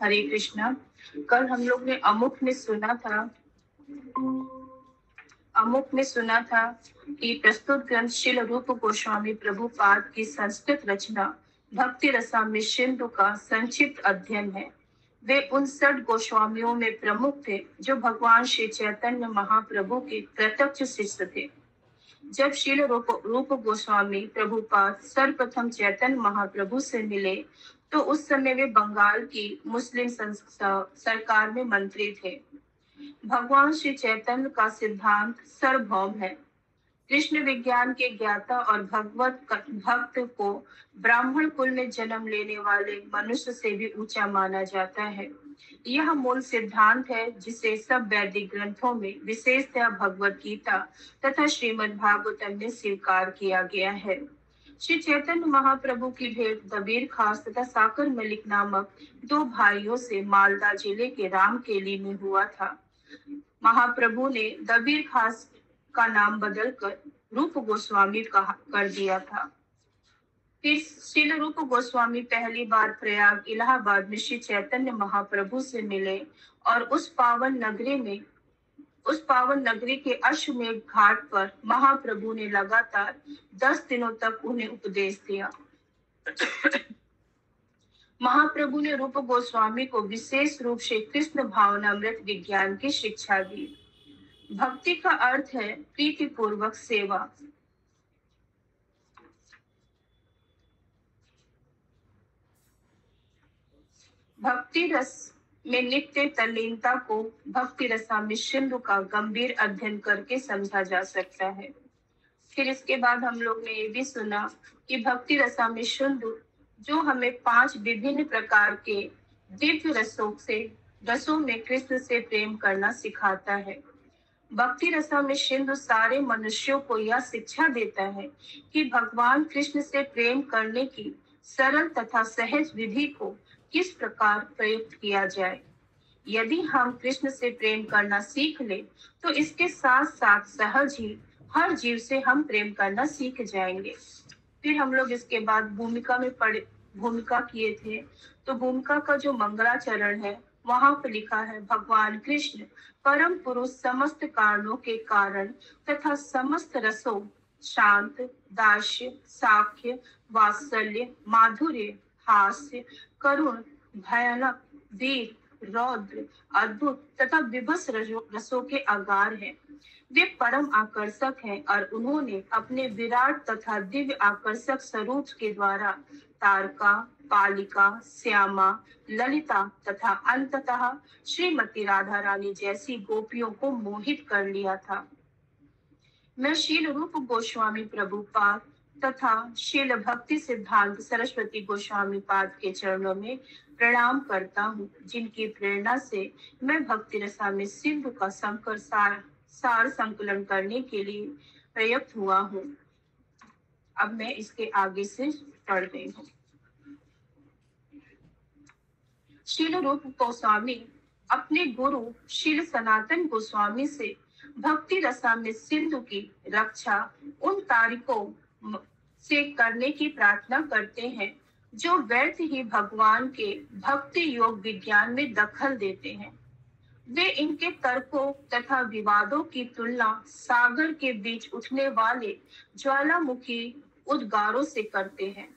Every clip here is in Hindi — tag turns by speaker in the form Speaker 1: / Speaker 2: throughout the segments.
Speaker 1: हरे कृष्णा। कल हम लोग ने अमुक में सुना था कि प्रस्तुत ग्रंथ श्रील रूप गोस्वामी प्रभुपाद की संस्कृत रचना भक्ति रसामृत सिंधु का संक्षिप्त अध्ययन है। वे उन 60 गोस्वामियों में प्रमुख थे जो भगवान श्री चैतन्य महाप्रभु के प्रत्यक्ष शिष्य थे। जब श्रील रूप गोस्वामी प्रभुपाद सर्वप्रथम चैतन्य महाप्रभु से मिले तो उस समय वे बंगाल की मुस्लिम सरकार में मंत्री थे। भगवान श्री चैतन्य का सिद्धांत सार्वभौम है। कृष्ण विज्ञान के ज्ञाता और भगवत भक्त को ब्राह्मण कुल में जन्म लेने वाले मनुष्य से भी ऊंचा माना जाता है। यह मूल सिद्धांत है जिसे सब वैदिक ग्रंथों में विशेषतः भगवत गीता तथा श्रीमद् भागवतम में स्वीकार किया गया है। श्री चैतन्य महाप्रभु की भेंट दबीर खास तथा साकर मलिक नामक 2 भाइयों से मालदा जिले के रामकेली में हुआ था। महाप्रभु ने दबीर खास का नाम बदलकर रूप गोस्वामी कर दिया था। फिर श्रील रूप गोस्वामी पहली बार प्रयाग इलाहाबाद में श्री चैतन्य महाप्रभु से मिले और उस पावन नगरी के अश्वमेध घाट पर महाप्रभु ने लगातार 10 दिनों तक उन्हें उपदेश दिया। महाप्रभु ने रूप गोस्वामी को विशेष रूप से कृष्ण भावनामृत विज्ञान की शिक्षा दी। भक्ति का अर्थ है प्रीति पूर्वक सेवा। भक्ति रस में नित्य तल्लीनता को भक्ति रसामृत सिंधु का गंभीर अध्ययन करके समझा जा सकता है। फिर इसके बाद हम लोग ने ये भी सुना कि भक्ति रसामृत सिंधु जो हमें 5 विभिन्न प्रकार के दिव्य रसों में कृष्ण से प्रेम करना सिखाता है। भक्ति रसामृत सिंधु सारे मनुष्यों को यह शिक्षा देता है कि भगवान कृष्ण से प्रेम करने की सरल तथा सहज विधि को किस प्रकार प्रयुक्त किया जाए। यदि हम कृष्ण से प्रेम करना सीख ले तो इसके साथ साथ सहज ही हर जीव से हम प्रेम करना सीख जाएंगे। फिर हम लोग इसके बाद भूमिका किए थे। तो भूमिका का जो मंगलाचरण है वहां पर लिखा है, भगवान कृष्ण परम पुरुष समस्त कारणों के कारण तथा समस्त रसों शांत, दास्य, साख्य, वात्सल्य, माधुर्य, हास्य, करुण, भयानक, वीर, रौद्र, अद्भुत तथा विभत्स रसों के आगार हैं। वे परम आकर्षक हैं और उन्होंने अपने विराट तथा दिव्य आकर्षक स्वरूप के द्वारा तारका, पालिका, श्यामा, ललिता तथा अंततः श्रीमती राधा रानी जैसी गोपियों को मोहित कर लिया था। मैं श्रील रूप गोस्वामी प्रभुपाद तथा श्रील भक्ति सिद्धांत सरस्वती गोस्वामी पाद के चरणों में प्रणाम करता हूँ, जिनकी प्रेरणा से मैं भक्ति रसामृत सिंधु का सार संकलन करने के लिए प्रयुक्त हुआ हूँ। अब मैं इसके आगे से पढ़ रही हूँ। श्रील रूप गोस्वामी अपने गुरु श्रील सनातन गोस्वामी से भक्ति रसामृत सिंधु की रक्षा उन तारिकों से करने की प्रार्थना करते हैं जो व्यर्थ ही भगवान के भक्ति योग विज्ञान में दखल देते हैं। वे इनके तर्कों तथा विवादों की तुलना सागर के बीच उठने वाले ज्वालामुखी उद्गारों से करते हैं।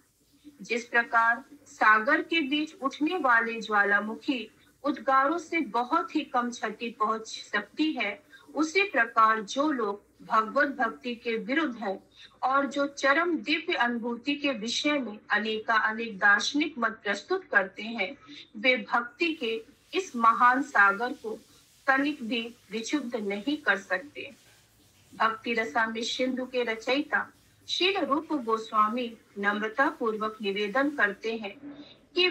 Speaker 1: जिस प्रकार सागर के बीच उठने वाले ज्वालामुखी उद्गारों से बहुत ही कम क्षति पहुंच सकती है, उसी प्रकार जो लोग भगवत भक्ति के विरुद्ध है और जो चरम दिव्य अनुभूति के विषय में अनेक दार्शनिक मत प्रस्तुत करते हैं, वे भक्ति के इस महान सागर को तनिक भी विक्षुब्ध नहीं कर सकते। भक्ति रसामृत सिंधु के रचयिता श्रील रूप गोस्वामी नम्रता पूर्वक निवेदन करते हैं कि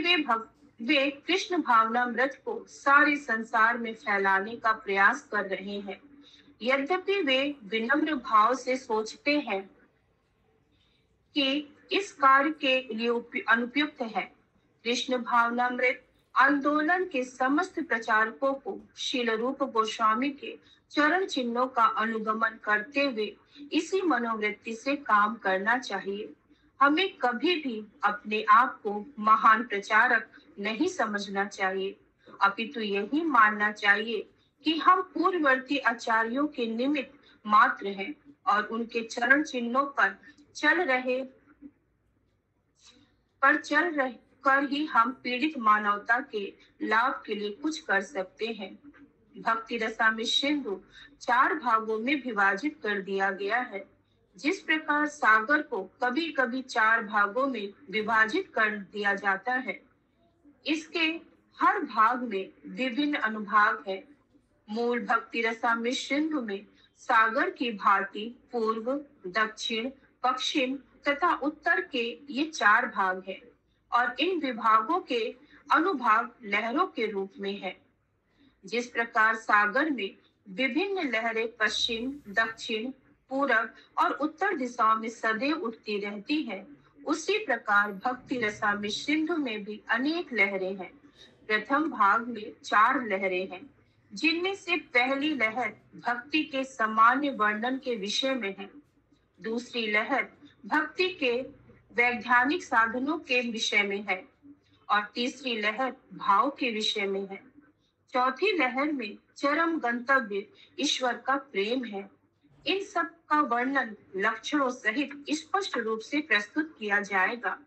Speaker 1: वे कृष्ण भावनामृत को सारे संसार में फैलाने का प्रयास कर रहे हैं। यद्यपि वे विनम्र भाव से सोचते हैं कि इस कार्य के लिए अनुपयुक्त है। कृष्ण भावनामृत आंदोलन के समस्त प्रचारकों को श्रील रूप गोस्वामी के चरण चिन्हों का अनुगमन करते हुए इसी मनोवृत्ति से काम करना चाहिए। हमें कभी भी अपने आप को महान प्रचारक नहीं समझना चाहिए, अपितु यही मानना चाहिए कि हम पूर्ववर्ती आचार्यों के निमित्त मात्र हैं और उनके चरण चिन्हों पर चल रहे कर ही हम पीड़ित मानवता के लाभ के लिए कुछ कर सकते हैं। भक्ति रसामृत सिंधु 4 भागों में विभाजित कर दिया गया है। जिस प्रकार सागर को कभी कभी 4 भागों में विभाजित कर दिया जाता है, इसके हर भाग में विभिन्न अनुभाग है। मूल भक्ति रसामृत सिंधु में सागर की भांति पूर्व, दक्षिण, पश्चिम तथा उत्तर के ये 4 भाग हैं और इन विभागों के अनुभाग लहरों के रूप में है। जिस प्रकार सागर में विभिन्न लहरें पश्चिम, दक्षिण, पूरब और उत्तर दिशाओं में सदैव उठती रहती है, उसी प्रकार भक्ति रसामृत सिंधु में भी अनेक लहरें हैं। प्रथम भाग में 4 लहरें हैं, जिनमें से पहली लहर भक्ति के सामान्य वर्णन के विषय में है, दूसरी लहर भक्ति के वैज्ञानिक साधनों के विषय में है और तीसरी लहर भाव के विषय में है। चौथी लहर में चरम गंतव्य ईश्वर का प्रेम है। इन सब का वर्णन लक्षणों सहित स्पष्ट रूप से प्रस्तुत किया जाएगा।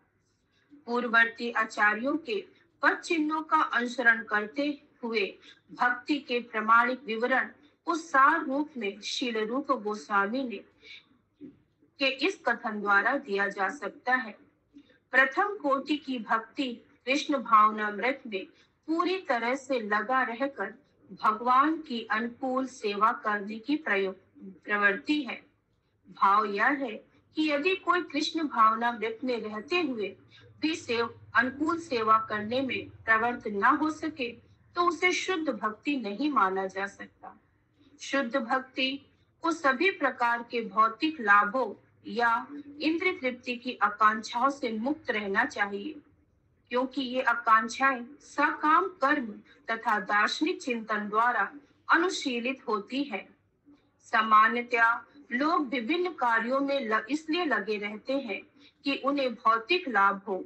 Speaker 1: पूर्ववर्ती आचार्यों के पद चिन्हों का अनुसरण करते हुए भक्ति के प्रमाणिक विवरण को सार रूप में शील रूप गोस्वामी ने के इस कथन द्वारा दिया जा सकता है। प्रथम कोटि की भक्ति कृष्ण भावनामृत में पूरी तरह से लगा रहकर भगवान की अनुकूल सेवा करने की प्रवृत्ति है। भाव यह है कि यदि कोई कृष्ण भावनामृत में रहते हुए भी अनुकूल सेवा करने में प्रवृत्त न हो सके तो उसे शुद्ध भक्ति नहीं माना जा सकता। शुद्ध भक्ति को सभी प्रकार के भौतिक लाभों या इंद्रिय तृप्ति की आकांक्षाओं से मुक्त रहना चाहिए, क्योंकि ये आकांक्षाएं सकाम कर्म तथा दार्शनिक चिंतन द्वारा अनुशीलित होती है। सामान्यतया लोग विभिन्न कार्यों में इसलिए लगे रहते हैं कि उन्हें भौतिक लाभ हो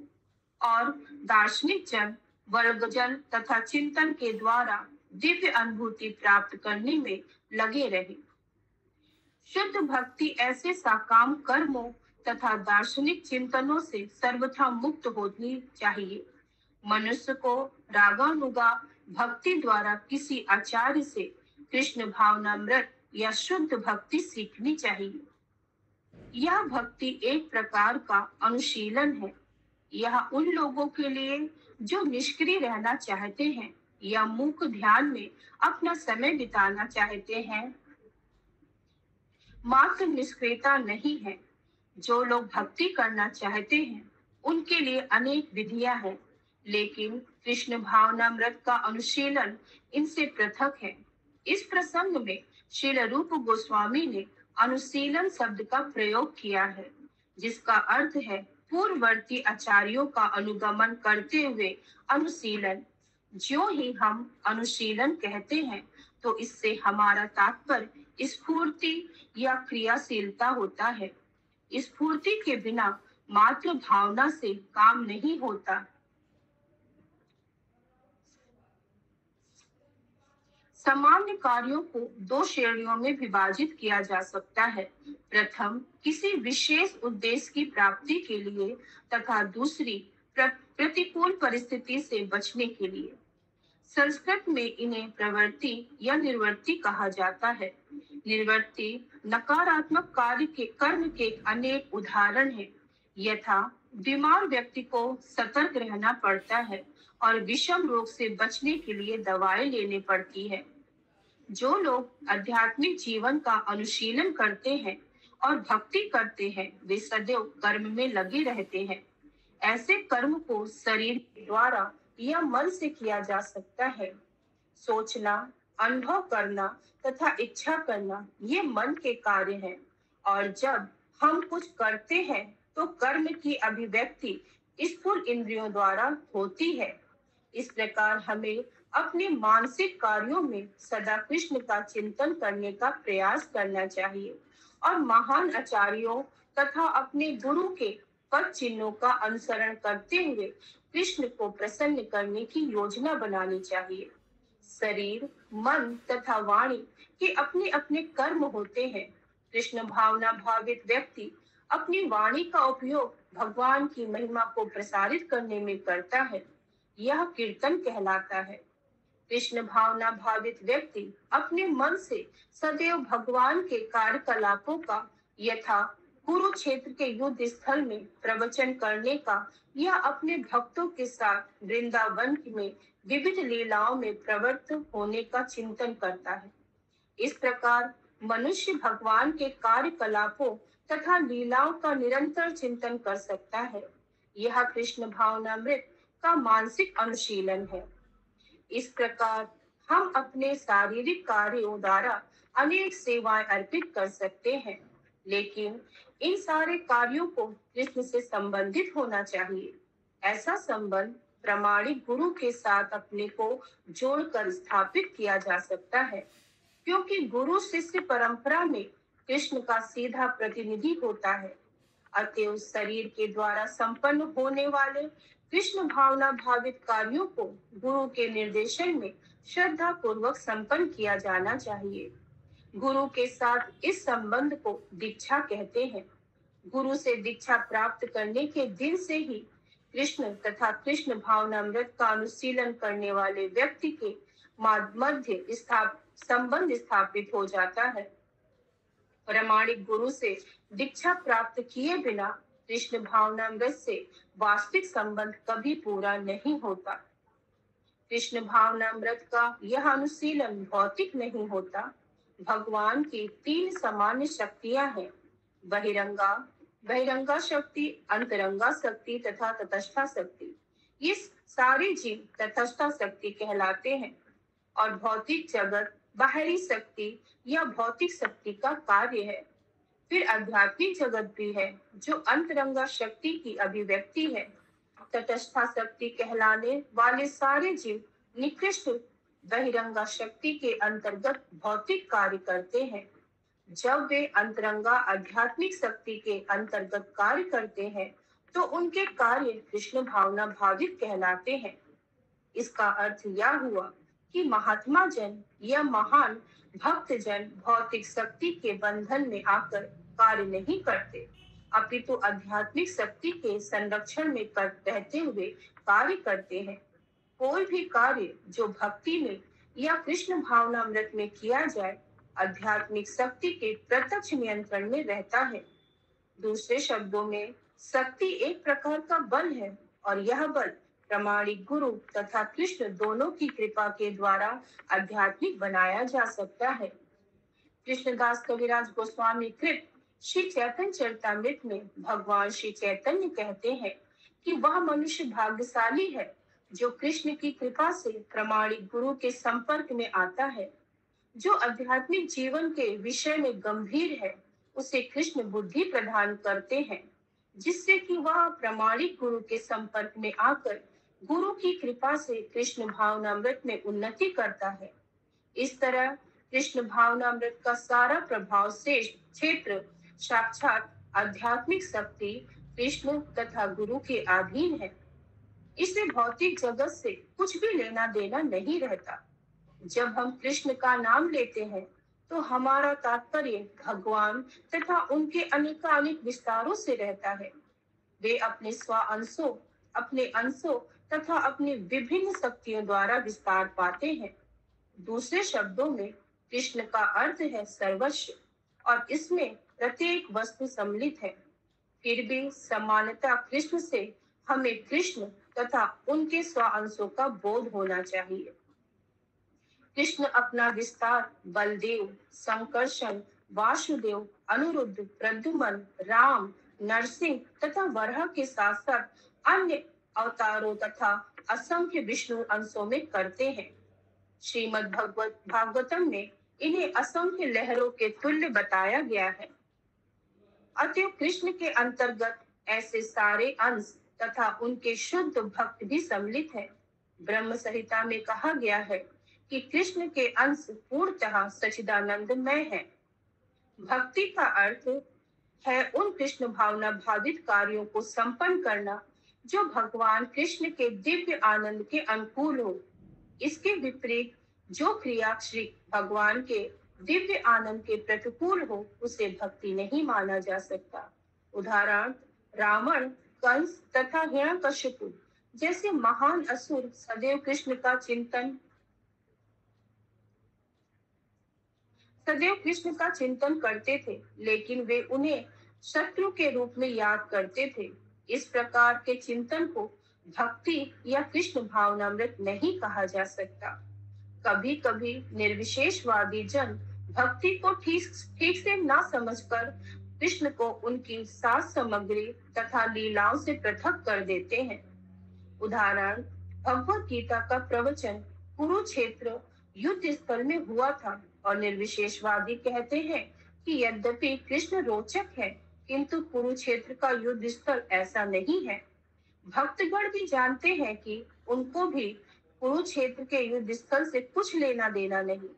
Speaker 1: और दार्शनिक जन, वर्गजन तथा चिंतन के द्वारा दिव्य अनुभूति प्राप्त करने में लगे रहे। शुद्ध भक्ति ऐसे साकाम कर्मों तथा दार्शनिक चिंतनों से सर्वथा मुक्त होनी चाहिए। मनुष्य को रागानुगा भक्ति द्वारा किसी आचार्य से कृष्ण भावनामृत या शुद्ध भक्ति सीखनी चाहिए। यह भक्ति एक प्रकार का अनुशीलन है। यह उन लोगों के लिए जो निष्क्रिय रहना चाहते हैं या मूक ध्यान में अपना समय बिताना चाहते हैं, मात्र निष्क्रियता नहीं है। जो लोग भक्ति करना चाहते हैं उनके लिए अनेक विधियां हैं, लेकिन कृष्ण भावनामृत का अनुशीलन इनसे पृथक है। इस प्रसंग में श्रील रूप गोस्वामी ने अनुशीलन शब्द का प्रयोग किया है, जिसका अर्थ है पूर्ववर्ती आचार्यों का अनुगमन करते हुए अनुशीलन। जो ही हम अनुशीलन कहते हैं तो इससे हमारा तात्पर्य स्फूर्ति या क्रियाशीलता होता है। स्फूर्ति के बिना मात्र भावना से काम नहीं होता। सामान्य कार्यों को 2 श्रेणियों में विभाजित किया जा सकता है। प्रथम, किसी विशेष उद्देश्य की प्राप्ति के लिए तथा दूसरी प्रतिकूल परिस्थिति से बचने के लिए। संस्कृत में इन्हें प्रवृत्ति या निर्वृत्ति कहा जाता है। निर्वृत्ति नकारात्मक कार्य के कर्म के अनेक उदाहरण हैं। यथा बीमार व्यक्ति को सतर्क रहना पड़ता है और विषम रोग से बचने के लिए दवाएं लेनी पड़ती है। जो लोग आध्यात्मिक जीवन का अनुशीलन करते हैं और भक्ति करते हैं, वे सदैव कर्म में लगे रहते हैं। ऐसे कर्म को शरीर द्वारा या मन से किया जा सकता है। सोचना, अनुभव करना तथा इच्छा करना ये मन के कार्य हैं, और जब हम कुछ करते हैं तो कर्म की अभिव्यक्ति स्थूल इंद्रियों द्वारा होती है। इस प्रकार हमें अपने मानसिक कार्यों में सदा कृष्ण का चिंतन करने का प्रयास करना चाहिए और महान आचार्यों तथा अपने गुरु के पद चिन्हों का अनुसरण करते हुए कृष्ण को प्रसन्न करने की योजना बनानी चाहिए। शरीर, मन तथा वाणी के अपने अपने कर्म होते हैं। कृष्ण भावना भावित व्यक्ति अपनी वाणी का उपयोग भगवान की महिमा को प्रसारित करने में करता है। यह कीर्तन कहलाता है। कृष्ण भावना भावित व्यक्ति अपने मन से सदैव भगवान के कार्यकलापों का यथा कुरुक्षेत्र के युद्ध स्थल में प्रवचन करने का या अपने भक्तों के साथ वृंदावन में विविध लीलाओं में प्रवृत्त होने का चिंतन करता है। इस प्रकार मनुष्य भगवान के कार्यकलापों तथा लीलाओं का निरंतर चिंतन कर सकता है। यह कृष्ण भावनामृत का मानसिक अनुशीलन है। इस प्रकार हम अपने शारीरिक कार्यों द्वारा अनेक सेवाएं अर्पित कर सकते हैं, लेकिन इन सारे कार्यों को कृष्ण से संबंधित होना चाहिए। ऐसा संबंध प्रामाणिक गुरु के साथ अपने को जोड़कर स्थापित किया जा सकता है, क्योंकि गुरु शिष्य परंपरा में कृष्ण का सीधा प्रतिनिधि होता है। अतएव शरीर के द्वारा संपन्न होने वाले कृष्ण भावना भावित कार्यों को गुरु के निर्देशन में श्रद्धा पूर्वक संपन्न किया जाना चाहिए। गुरु के साथ इस संबंध को दीक्षा कहते हैं। गुरु से दीक्षा प्राप्त करने के दिन से ही कृष्ण तथा कृष्ण भावनामृत का अनुशीलन करने वाले व्यक्ति के मध्य संबंध स्थापित हो जाता है। प्रामाणिक गुरु से दीक्षा प्राप्त किए बिना कृष्ण भावनामृत से वास्तविक संबंध कभी पूरा नहीं होता। कृष्ण भावनामृत का यह अनुशीलन भौतिक नहीं होता। भगवान की 3 सामान्य शक्तियां हैं, बहिरंगा शक्ति, अंतरंगा शक्ति तथा तटस्था शक्ति। ये सारे जीव तटस्था शक्ति कहलाते हैं और भौतिक जगत बाहरी शक्ति या भौतिक शक्ति का कार्य है। फिर आध्यात्मिक जगत भी है जो अंतरंगा शक्ति की अभिव्यक्ति है। तटस्था शक्ति कहलाने वाले सारे जीव निकृष्ट बहिरंगा शक्ति के अंतर्गत भौतिक कार्य करते हैं। जब वे अंतरंगा आध्यात्मिक शक्ति के अंतर्गत कार्य करते हैं तो उनके कार्य कृष्ण भावना भावित कहलाते हैं। इसका अर्थ यह हुआ कि महात्मा जन या महान भक्त जन भौतिक शक्ति के बंधन में आकर कार्य नहीं करते, अपितु आध्यात्मिक शक्ति के संरक्षण में रहते हुए कार्य करते हैं। कोई भी कार्य जो भक्ति में या कृष्ण भावनामृत में किया जाए आध्यात्मिक शक्ति के प्रत्यक्ष नियंत्रण में रहता है। दूसरे शब्दों में शक्ति एक प्रकार का बल है और यह बल प्रामाणिक गुरु तथा कृष्ण दोनों की कृपा के द्वारा आध्यात्मिक बनाया जा सकता है। कृष्णदास कविराज गोस्वामी कृत श्री चैतन्य चरितामृत में भगवान श्री चैतन्य कहते हैं कि वह मनुष्य भाग्यशाली है जो कृष्ण की कृपा से प्रामाणिक गुरु के संपर्क में आता है। जो आध्यात्मिक जीवन के विषय में गंभीर है उसे कृष्ण बुद्धि प्रदान करते हैं, जिससे कि वह प्रामाणिक गुरु के संपर्क में आकर गुरु की कृपा से कृष्ण भावनामृत में उन्नति करता है। इस तरह कृष्ण भावनामृत का सारा प्रभाव शेष क्षेत्र साक्षात आध्यात्मिक शक्ति कृष्ण तथा गुरु के अधीन है। इसे भौतिक जगत से कुछ भी लेना देना नहीं रहता। जब हम कृष्ण का नाम लेते हैं तो हमारा तात्पर्य भगवान तथा उनके अनेकानेक विस्तारों से रहता है। वे अपने स्व अंशों, अपने अंशों तथा अपनी विभिन्न शक्तियों द्वारा विस्तार पाते हैं। दूसरे शब्दों में कृष्ण का अर्थ है सर्वस्व और इसमें प्रत्येक वस्तु सम्मिलित है। फिर भी समानता कृष्ण से हमें कृष्ण तथा उनके स्व अंशों का बोध होना चाहिए। कृष्ण अपना विस्तार बलदेव, संकर्षण, वासुदेव, अनिरुद्ध, प्रद्युम्न, राम, नरसिंह तथा वराह के साथ साथ अन्य अवतारों तथा असंख्य विष्णु अंशों में करते हैं। श्रीमद् भागवतम में इन्हें असंख्य लहरों के तुल्य बताया गया है। अतएव कृष्ण के अंतर्गत ऐसे सारे अंश तथा उनके शुद्ध भक्त भी सम्मिलित है। ब्रह्म संहिता में कहा गया है कि कृष्ण के अंश पूर्णतः सच्चिदानंदमय है। भक्ति का अर्थ है उन कृष्ण भावना भावित कार्यों को संपन्न करना जो भगवान कृष्ण के दिव्य आनंद के अनुकूल हो। इसके विपरीत जो क्रिया श्री भगवान के दिव्य आनंद के प्रतिकूल हो, उसे भक्ति नहीं माना जा सकता। उदाहरण, रावण, कंस तथा हिरण्यकशिपु जैसे महान असुर सदैव कृष्ण का चिंतन करते थे, लेकिन वे उन्हें शत्रु के रूप में याद करते थे। इस प्रकार के चिंतन को भक्ति या कृष्ण भावनामृत नहीं कहा जा सकता। कभी कभी निर्विशेषवादी जन भक्ति को ठीक ठीक से ना समझकर कृष्ण को उनकी साज सामग्री तथा लीलाओं से पृथक कर देते हैं। उदाहरण, भगवत गीता का प्रवचन कुरुक्षेत्र युद्ध स्थल में हुआ था और निर्विशेषवादी कहते हैं कि यद्यपि कृष्ण रोचक है, किंतु कुरुक्षेत्र का युद्ध स्थल ऐसा नहीं है। भक्तगण भी जानते हैं कि उनको भी कुरुक्षेत्र के युद्ध स्थल से कुछ लेना देना नहीं,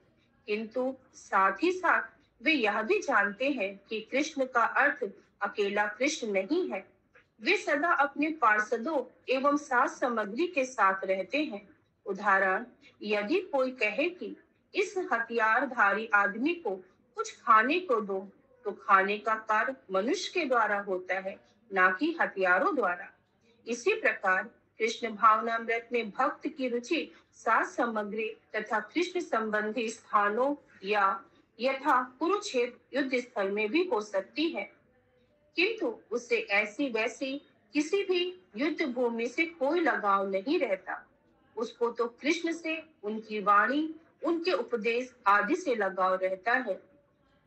Speaker 1: किंतु साथ ही साथ वे यह भी जानते हैं कि कृष्ण का अर्थ अकेला कृष्ण नहीं है। वे सदा अपने पार्षदों एवं साज सामग्री के साथ रहते हैं। उदाहरण, यदि कोई कहे कि इस हथियारधारी आदमी को कुछ खाने को दो, तो खाने का कार्य मनुष्य के द्वारा होता है, ना कि हथियारों द्वारा। इसी प्रकार कृष्ण भावनामृत में भक्त की रुचि साज सामग्री तथा कृष्ण संबंधी स्थानों या यथा कुरुक्षेत्र युद्ध स्थल में भी हो सकती है, किंतु उसे ऐसी वैसी किसी भी युद्ध भूमि से कोई लगाव नहीं रहता। उसको तो कृष्ण से, उनकी वाणी, उनके उपदेश आदि से लगाव रहता है।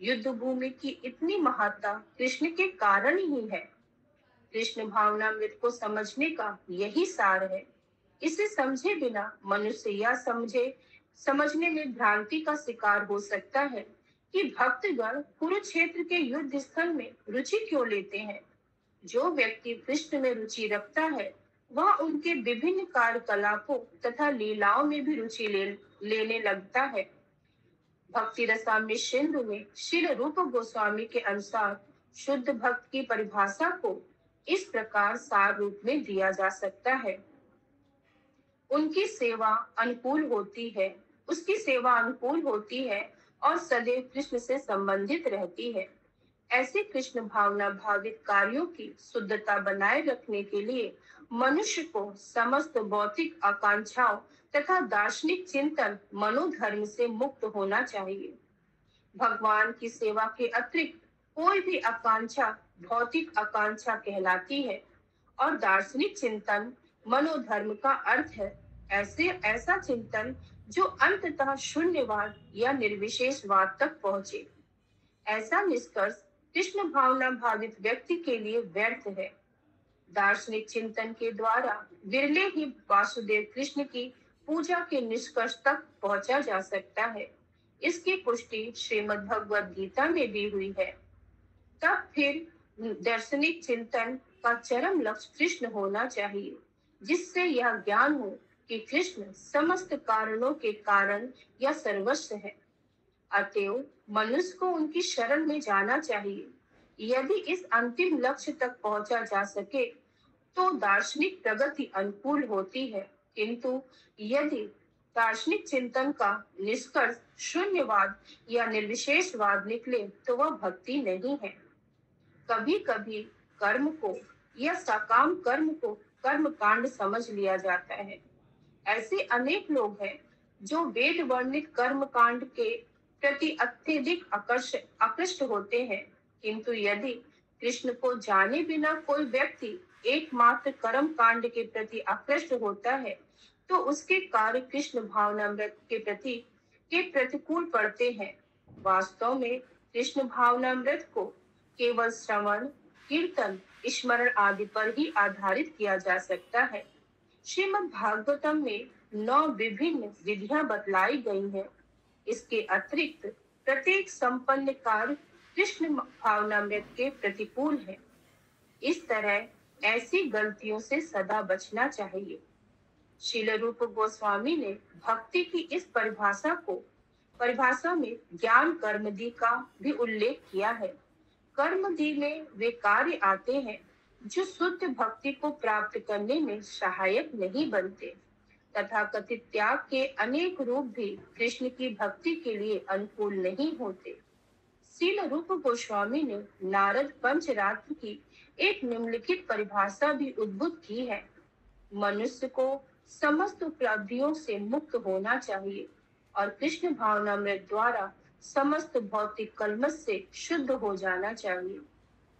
Speaker 1: युद्ध भूमि की इतनी महत्ता कृष्ण के कारण ही है। कृष्ण भावनामृत को समझने का यही सार है। इसे समझे बिना मनुष्य यह समझने में भ्रांति का शिकार हो सकता है कि भक्तगण कुरुक्षेत्र के युद्ध स्थल में रुचि क्यों लेते हैं। जो व्यक्ति कृष्ण में रुचि रखता है, वह उनके विभिन्न कार्यकलापों तथा लीलाओं में भी रुचि लेने लगता है। भक्ति रसामृत सिंधु में श्रील रूप गोस्वामी के अनुसार शुद्ध भक्त की परिभाषा को इस प्रकार सार रूप में दिया जा सकता है। उसकी सेवा अनुकूल होती है और सदैव कृष्ण से संबंधित रहती है। ऐसे कृष्ण भावना भावित कार्यों की शुद्धता बनाए रखने के लिए मनुष्य को समस्त भौतिक आकांक्षाओं तथा दार्शनिक चिंतन मनोधर्म से मुक्त होना चाहिए। भगवान की सेवा के अतिरिक्त कोई भी आकांक्षा भौतिक आकांक्षा कहलाती है और दार्शनिक चिंतन मनोधर्म का अर्थ है ऐसा चिंतन जो अंततः शून्यवाद या निर्विशेषवाद तक पहुंचे। ऐसा निष्कर्ष कृष्ण भावना भावित व्यक्ति के लिए व्यर्थ है। दार्शनिक चिंतन के द्वारा विरले ही वासुदेव कृष्ण की पूजा के निष्कर्ष तक पहुंचा जा सकता है। इसकी पुष्टि श्रीमद् भगवद गीता में भी हुई है। तब फिर दार्शनिक चिंतन का चरम लक्ष्य कृष्ण होना चाहिए, जिससे यह ज्ञान हो कि कृष्ण समस्त कारणों के कारण या सर्वस्व है। अतएव मनुष्य को उनकी शरण में जाना चाहिए। यदि इस अंतिम लक्ष्य तक पहुंचा जा सके तो दार्शनिक प्रगति अनुकूल होती है, किंतु यदि दार्शनिक चिंतन का निष्कर्ष शून्यवाद या निर्विशेषवाद निकले तो वह भक्ति नहीं है। कभी कभी कर्म को या सकाम कर्म को कर्म कांड समझ लिया जाता है। ऐसे अनेक लोग हैं जो वेद वर्णित कर्म कांड के प्रति अत्यधिक आकृष्ट होते हैं, किंतु यदि कृष्ण को जाने बिना कोई व्यक्ति एकमात्र कर्म कांड के प्रति आकृष्ट होता है तो उसके कार्य कृष्ण भावनामृत के प्रतिकूल पड़ते हैं। वास्तव में कृष्ण भावनामृत को केवल श्रवण, कीर्तन, स्मरण आदि पर ही आधारित किया जा सकता है। श्रीमद् भागवतम में 9 विभिन्न विधियां बतलाई गई हैं। इसके अतिरिक्त प्रत्येक संपन्न कार्य कृष्ण भावनामृत के प्रतिकूल है। इस तरह ऐसी गलतियों से सदा बचना चाहिए। श्रील रूप गोस्वामी ने भक्ति की इस परिभाषा में ज्ञान कर्मदि का भी उल्लेख किया है। कर्मधि में वे कार्य आते हैं जो शुद्ध भक्ति को प्राप्त करने में सहायक नहीं बनते। तथाकथित त्याग के अनेक रूप भी कृष्ण की भक्ति के लिए अनुकूल नहीं होते। श्रील रूप गोस्वामी ने नारद पंचरात्र की एक निम्नलिखित परिभाषा भी उद्भुत की है। मनुष्य को समस्त उपलब्धियों से मुक्त होना चाहिए और कृष्ण भावनामृत द्वारा समस्त भौतिक कलमश से शुद्ध हो जाना चाहिए।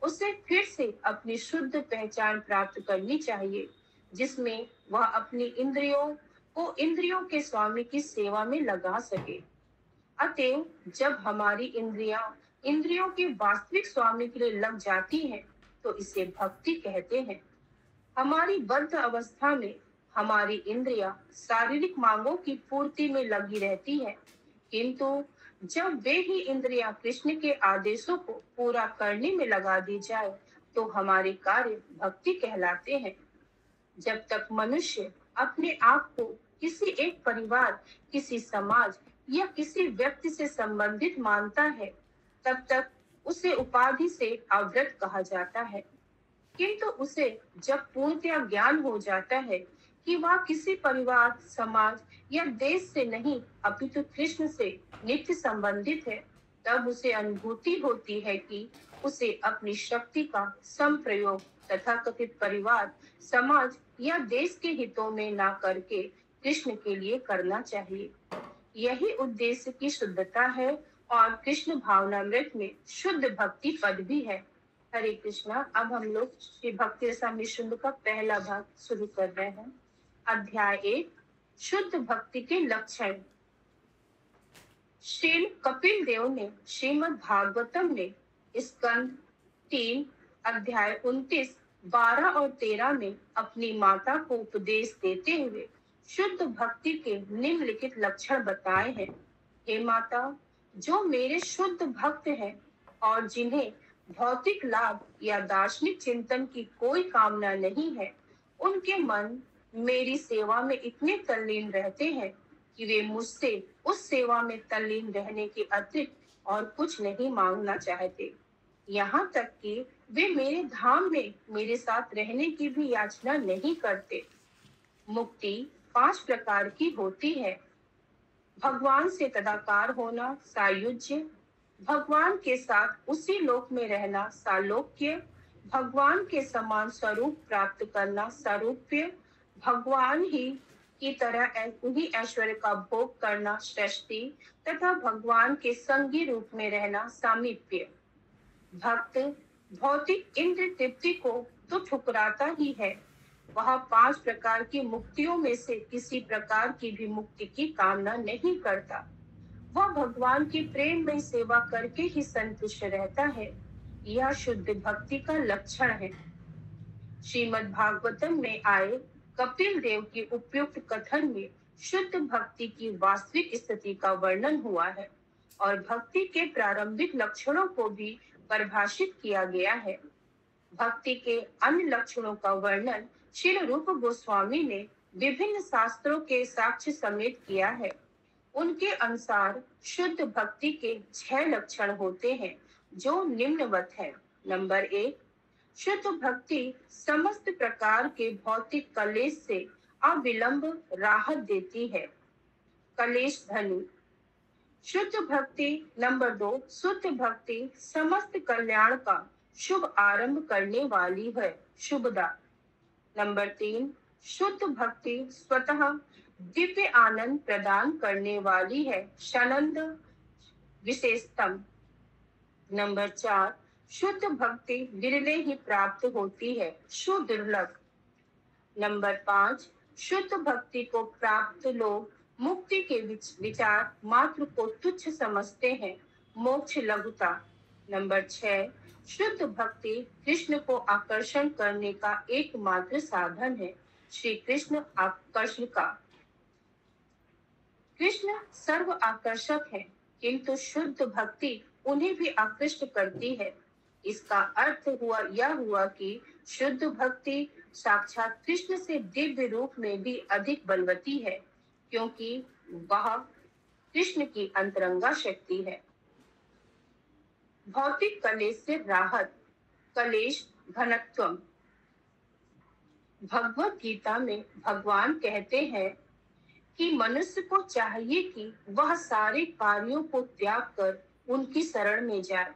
Speaker 1: उसे फिर से अपनी शुद्ध पहचान प्राप्त करनी चाहिए, जिसमें वह अपनी इंद्रियों को इंद्रियों के स्वामी की सेवा में लगा सके। अतएव जब हमारी इंद्रियों के वास्तविक स्वामी के लिए लग जाती हैं, तो इसे भक्ति कहते हैं। हमारी बद्ध अवस्था में हमारी इंद्रियां शारीरिक मांगों की पूर्ति में लगी रहती है, किंतु जब वे ही इंद्रियां कृष्ण के आदेशों को पूरा करने में लगा दी जाए, तो हमारे कार्य भक्ति कहलाते हैं। जब तक मनुष्य अपने आप को किसी एक परिवार, किसी समाज या किसी व्यक्ति से संबंधित मानता है, तब तक उसे उपाधि से आवृत कहा जाता है। किंतु उसे जब पूर्णतया ज्ञान हो जाता है कि वह किसी परिवार, समाज या देश से नहीं अपितु कृष्ण से नित्य संबंधित है, तब उसे अनुभूति होती है कि उसे अपनी शक्ति का संप्रयोग तथाकथित परिवार, समाज या देश के हितों में ना करके कृष्ण के लिए करना चाहिए। यही उद्देश्य की शुद्धता है और कृष्ण भावनामृत में शुद्ध भक्ति पद भी है। हरे कृष्णा। अब हम लोग श्री भक्ति रसामृत सिंधु का पहला भाग शुरू कर रहे हैं। अध्याय 1, शुद्ध भक्ति के लक्षण। श्री कपिल देव ने श्रीमद् भागवतम में स्कंद 3 अध्याय 29, 12 और 13 में अपनी माता को उपदेश देते हुए शुद्ध भक्ति के निम्नलिखित लक्षण बताए हैं। हे माता, जो मेरे शुद्ध भक्त हैं और जिन्हें भौतिक लाभ या दार्शनिक चिंतन की कोई कामना नहीं है, उनके मन मेरी सेवा में इतने तल्लीन रहते हैं कि वे मुझसे उस सेवा में तल्लीन रहने के अतिरिक्त और कुछ नहीं मांगना चाहते। यहाँ तक कि वे मेरे धाम में मेरे साथ रहने की भी याचना नहीं करते। मुक्ति 5 प्रकार की होती है। भगवान से तदाकार होना सायुज्य, भगवान के साथ उसी लोक में रहना सालोक्य, भगवान के समान स्वरूप प्राप्त करना सारूप्य, भगवान ही की तरह उन्हीं ऐश्वर्य का भोग करना सृष्टि तथा भगवान के संगी रूप में रहना सामीप्य। भक्त भौतिक इंद्र तृप्ति को तो ठुकराता ही है, वह 5 प्रकार की मुक्तियों में से किसी प्रकार की भी मुक्ति की कामना नहीं करता। वह भगवान की प्रेम में सेवा करके ही संतुष्ट रहता है। यह शुद्ध भक्ति का लक्षण है। श्रीमद् भागवतम में आए कपिल देव के उपयुक्त कथन में शुद्ध भक्ति की वास्तविक स्थिति का वर्णन हुआ है और भक्ति के प्रारंभिक लक्षणों को भी परिभाषित किया गया है। भक्ति के अन्य लक्षणों का वर्णन श्री रूप गोस्वामी ने विभिन्न शास्त्रों के साक्ष्य समेत किया है। उनके अनुसार शुद्ध भक्ति के 6 लक्षण होते हैं, जो निम्नवत है। नंबर 1, शुद्ध भक्ति समस्त प्रकार के भौतिक कलेश से अविलंब राहत देती है। कलेश धनी। शुद्ध भक्ति। नंबर 2, शुद्ध भक्ति समस्त कल्याण का शुभ आरंभ करने वाली है, शुभदा। नंबर 3, शुद्ध भक्ति स्वतः दिव्य आनंद प्रदान करने वाली है, शानंद विशेषतम। नंबर 4, शुद्ध भक्ति विरले ही प्राप्त होती है, सुदुर्लभ। नंबर 5, शुद्ध भक्ति को प्राप्त लोग मुक्ति के विचार मात्र को तुच्छ समझते हैं, मोक्ष लघुता। नंबर 6, शुद्ध भक्ति कृष्ण को आकर्षण करने का एकमात्र साधन है, श्री कृष्ण आकर्षण का। कृष्ण सर्व आकर्षक है, किंतु शुद्ध भक्ति उन्हें भी आकृष्ट करती है। इसका अर्थ यह हुआ कि शुद्ध भक्ति साक्षात कृष्ण से दिव्य रूप में भी अधिक बलवती है, क्योंकि वह कृष्ण की अंतरंगा शक्ति है। भौतिक कलेश से राहत, कलेश घनत्वम। भगवत गीता में भगवान कहते हैं कि मनुष्य को चाहिए कि वह सारे कार्यों को त्याग कर उनकी शरण में जाए।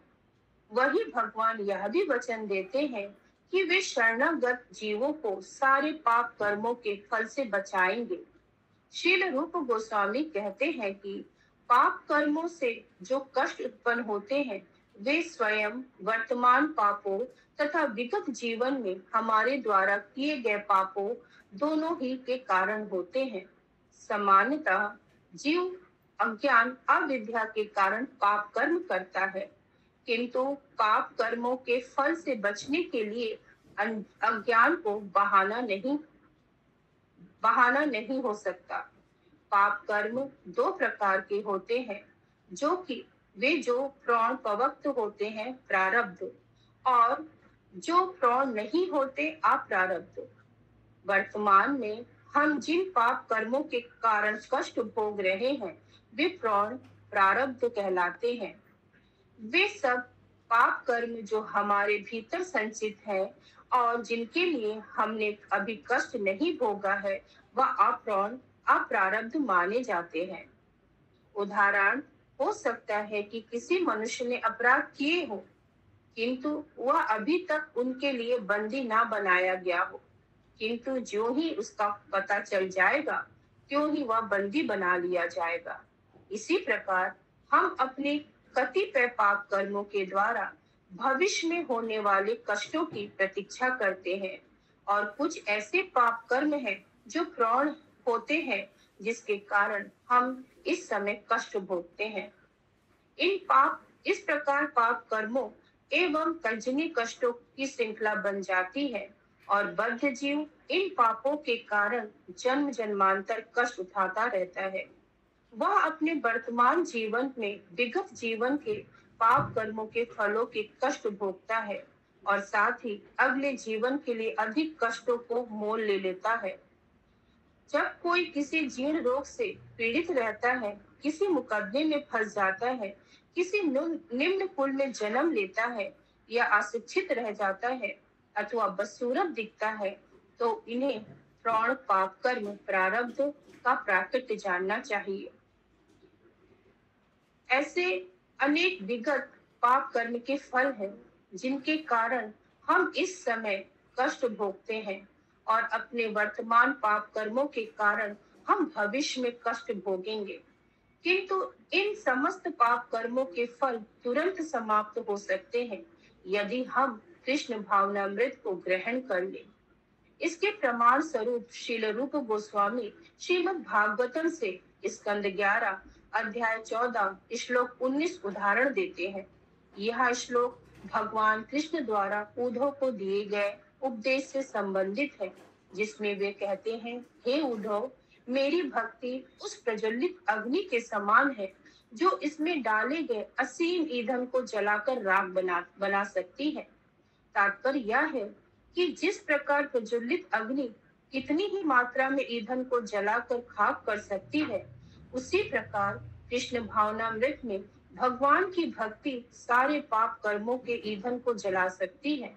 Speaker 1: वही भगवान यह भी वचन देते हैं कि वे शरणागत जीवों को सारे पाप कर्मों के फल से बचाएंगे। श्रील रूप गोस्वामी कहते हैं कि पाप कर्मों से जो कष्ट उत्पन्न होते हैं वे स्वयं वर्तमान पापों तथा विगत जीवन में हमारे द्वारा किए गए पापों दोनों ही के कारण होते हैं। सामान्यतः जीव अज्ञान अविद्या के कारण पाप कर्म करता है, किंतु पाप कर्मों के फल से बचने के लिए अज्ञान को बहाना नहीं हो सकता। पाप कर्म दो प्रकार के होते हैं, जो कि वे जो प्रौढ़ पवक्त होते हैं प्रारब्ध, और जो प्रौढ़ नहीं होते अप्रारब्ध। वर्तमान में हम जिन पाप कर्मों के कारण कष्ट भोग रहे हैं वे प्रौढ़ प्रारब्ध कहलाते हैं। वे सब पाप कर्म जो हमारे भीतर संचित है और जिनके लिए हमने अभी कष्ट नहीं भोगा है वह अप्रौढ़ अप्रारब्ध माने जाते हैं। उदाहरण हो सकता है कि किसी मनुष्य ने अपराध किए हो, किंतु वह अभी तक उनके लिए बंदी ना बनाया गया हो, किंतु जो ही उसका पता चल जाएगा त्यों ही वह बंदी बना लिया जाएगा। इसी प्रकार हम अपने कतिपय पाप कर्मों के द्वारा भविष्य में होने वाले कष्टों की प्रतीक्षा करते हैं, और कुछ ऐसे पाप कर्म हैं जो प्रौढ़ होते हैं जिसके कारण हम इस समय कष्ट भोगते हैं। इस प्रकार पाप कर्मों एवं तंजनी कष्टों की श्रृंखला बन जाती है और बद्ध जीव इन पापों के कारण जन्म जन्मांतर कष्ट उठाता रहता है। वह अपने वर्तमान जीवन में विगत जीवन के पाप कर्मों के फलों के कष्ट भोगता है और साथ ही अगले जीवन के लिए अधिक कष्टों को मोल ले लेता है। जब कोई किसी जीर्ण रोग से पीड़ित रहता है, किसी मुकदमे में फंस जाता है, किसी निम्न कुल में जन्म लेता है या अशिक्षित रह जाता है अथवा बदसूरत दिखता है, तो इन्हें प्रौढ़ पाप कर्म प्रारब्ध का प्राकट्य जानना चाहिए। ऐसे अनेक विगत पाप कर्म के फल हैं जिनके कारण हम इस समय कष्ट भोगते हैं, और अपने वर्तमान पाप कर्मों के कारण हम भविष्य में कष्ट भोगेंगे। किंतु इन समस्त पाप कर्मों के फल तुरंत समाप्त हो सकते हैं यदि हम कृष्ण भावनामृत को ग्रहण कर लें। इसके प्रमाण स्वरूप श्रील रूप गोस्वामी श्रीमद् भागवतम से स्कंद 11 अध्याय 14 श्लोक 19 उदाहरण देते हैं। यह श्लोक भगवान कृष्ण द्वारा उद्धव को दिए गए उपदेश से संबंधित है, जिसमें वे कहते हैं, हे उद्धव, मेरी भक्ति उस प्रज्वलित अग्नि के समान है जो इसमें डाले गए असीम ईंधन को जलाकर राख बना सकती है। तात्पर्य यह है कि जिस प्रकार प्रज्वलित अग्नि कितनी ही मात्रा में ईंधन को जलाकर खाक कर सकती है, उसी प्रकार कृष्ण भावनामृत में भगवान की भक्ति सारे पाप कर्मों के ईंधन को जला सकती है।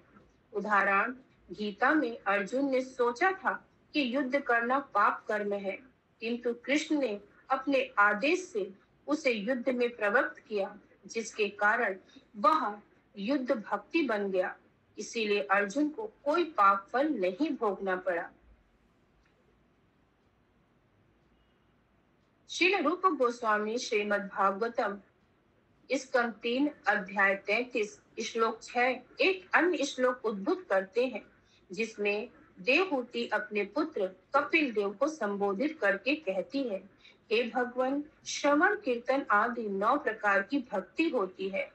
Speaker 1: उदाहरण, गीता में अर्जुन ने सोचा था कि युद्ध करना पाप कर्म है, किंतु कृष्ण ने अपने आदेश से उसे युद्ध में प्रवृत्त किया, जिसके कारण वह युद्ध भक्ति बन गया। इसीलिए अर्जुन को कोई पाप फल नहीं भोगना पड़ा। श्रील रूप गोस्वामी श्रीमद् भागवतम स्कंद 3 अध्याय 33 श्लोक 6 एक अन्य श्लोक उद्भुत करते हैं, जिसमें देवहूति अपने पुत्र कपिल देव को संबोधित करके कहती है, हे भगवान, श्रवण कीर्तन आदि 9 प्रकार की भक्ति होती है।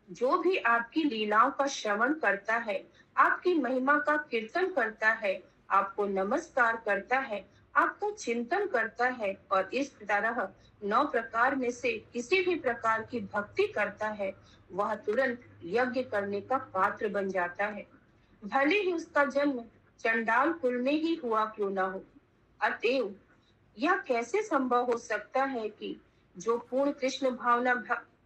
Speaker 1: जो भी आपकी लीलाओं का श्रवण करता है, आपकी महिमा का कीर्तन करता है, आपको नमस्कार करता है, आपका चिंतन करता है और इस तरह 9 प्रकार में से किसी भी प्रकार की भक्ति करता है, वह तुरंत यज्ञ करने का पात्र बन जाता है, भले ही उसका जन्म चंडाल कुल में ही हुआ क्यों न हो। अतएव यह कैसे संभव हो सकता है कि जो पूर्ण कृष्ण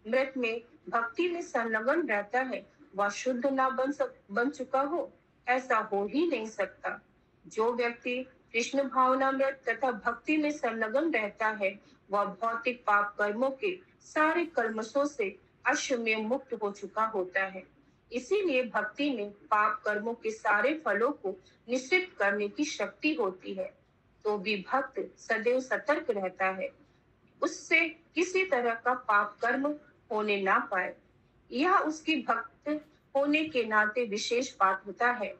Speaker 1: मृत में भक्ति में संलग्न रहता है, वह शुद्ध ना बन चुका हो, ऐसा हो ही नहीं सकता। जो व्यक्ति कृष्ण भावनामृत तथा भक्ति में संलग्न रहता है, वह भौतिक पाप कर्मों के सारे कल्मशों से अश्वमेव मुक्त हो चुका होता है। इसीलिए भक्ति में पाप कर्मों के सारे फलों को निश्चित करने की शक्ति होती है। तो भी भक्त सदैव सतर्क रहता है, उससे किसी तरह का पाप कर्म होने ना पाए। यह उसकी भक्त होने के नाते विशेष बात होता है।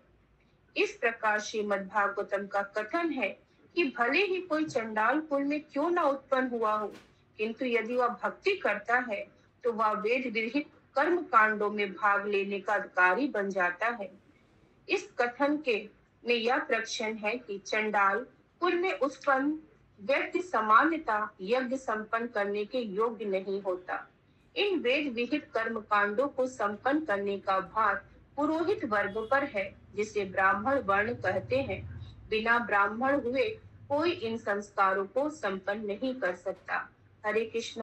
Speaker 1: इस प्रकार श्रीमद् भागवतम का कथन है कि भले ही कोई चंडाल कुल में क्यों ना उत्पन्न हुआ हो, किंतु यदि वह भक्ति करता है तो वह वेद विहित कर्म कांडों में भाग लेने का अधिकारी बन जाता है। इस कथन के में यह प्रश्न है कि चंडाल कुल में उत्पन्न व्यक्ति सामान्यता यज्ञ संपन्न करने के योग्य नहीं होता। इन वेद विहित कर्म कांडों को संपन्न करने का भार पुरोहित वर्ग पर है, जिसे ब्राह्मण वर्ण कहते हैं। बिना ब्राह्मण हुए कोई इन संस्कारों को संपन्न नहीं कर सकता। हरे कृष्ण।